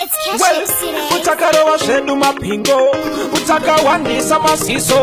Well, utakarowa shedu mapingo, utakawandisa masiso,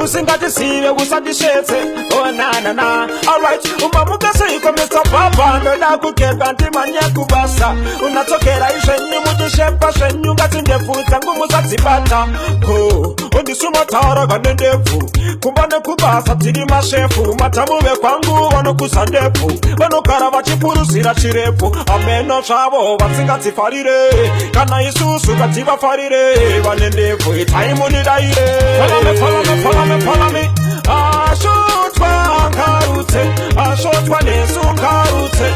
usingatisiwe usadishete, oh na na. Alright, umamukase iko Mr. Papa, ndoda kukeba ntimanya kubasa, unatokera ishenyu mujishepa shenyu ngatindefuta ngumu zatibata, oh, ondisuma tara ganendefu, kumbane kubasa tiri mashefu, matamuwe kwangu wano kusandefu, wano karavachipuru sira chirefu, ameno chavo watsingati farire, kana isusu katiba farire, wanendefu itaimu nidaire. Follow me, ashotwa karute, ashotwa nesu karute,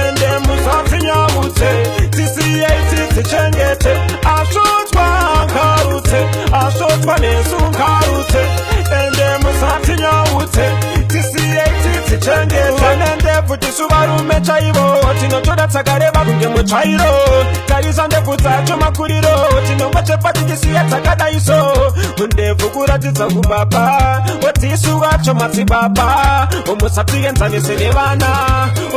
ende musati nyamute, tisi chengete, ashotwa karute, ashotwa nesu karute, ende musati nyamute, tisi chengete, wanendefu tisubaru mechaibo, tino choda takareba kunge muchairo, tarizande futa choma kuriro, tino machepati tisi ya takada iso, undefu kuratita kubaba, watisu wacho matibaba, umusati yentani selevana,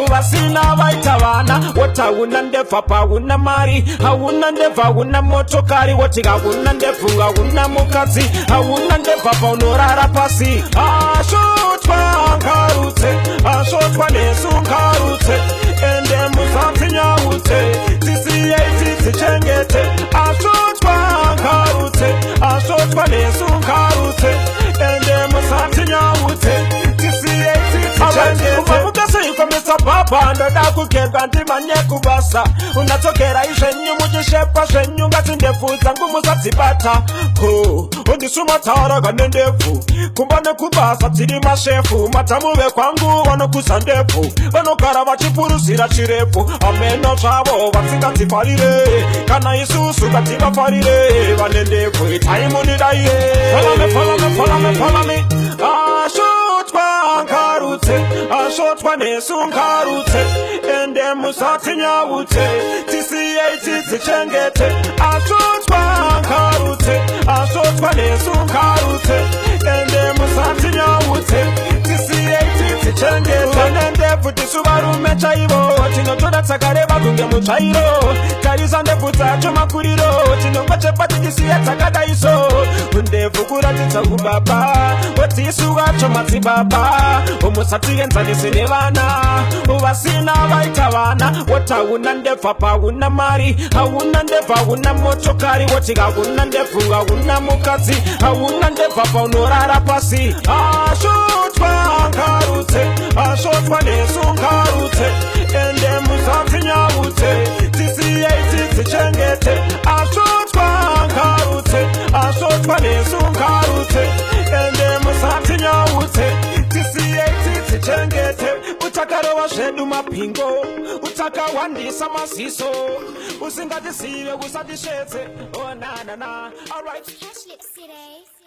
uwasina waitabana, wata unandefa pa unamari, haunandefa unamotokari, watika unandefunga unamukazi, haunandefa pa unorara pasi, ashotwa karute, ashotwa nesu karute, ende musati nyamute, tisi chengete, ashotwa karute, ashotwa nesu karute, ende musati nyamute, tisi chengete. Umamukase yuko Mr. Papa, ndoda kukeba ntimanye kubasa, unatokera ishenyu mujishepa shenyu ngatindefuta ngumu zatibata, oh, ondisuma tara ganendefu, kumbane kubasa tiri mashefu, matamuwe kwangu wano kusandefu, wano karavachipuru sira chirefu, ameno chavo watsingati farire, kana isusu katiba farire, wanendefu itaimu nidaire. Follow me, ashotwa karute, ashotwa nesu karute, ende musati nyawute, tisi chengete, ashotwa karute, ashotwa nesu karute, ende musati nyawute, tisi chengete, wanendefu tisubaru mechaibo, tino choda takareba kunge muchairo, tarizande futa choma kuriro, tino machepati tisi ya takada iso, undefu kuratita kubaba, watisu wacho matibaba, umusati yentani selevana, uwasina waitabana, wata unandefa pa unamari, haunandefa unamotokari, watika unandefunga unamukazi, haunandefa pa unorara pasi, ashotwa karute, ashotwa nesu karute, ende musati nyamute, tisi chengete, ashotwa karute, ashotwa nesu karute, ende musati nyamute, tisi chengete, utakarowa shedu mapingo, utakawandisa masiso, usingatisiwe usadishete, oh na. Alright. Cash lips today.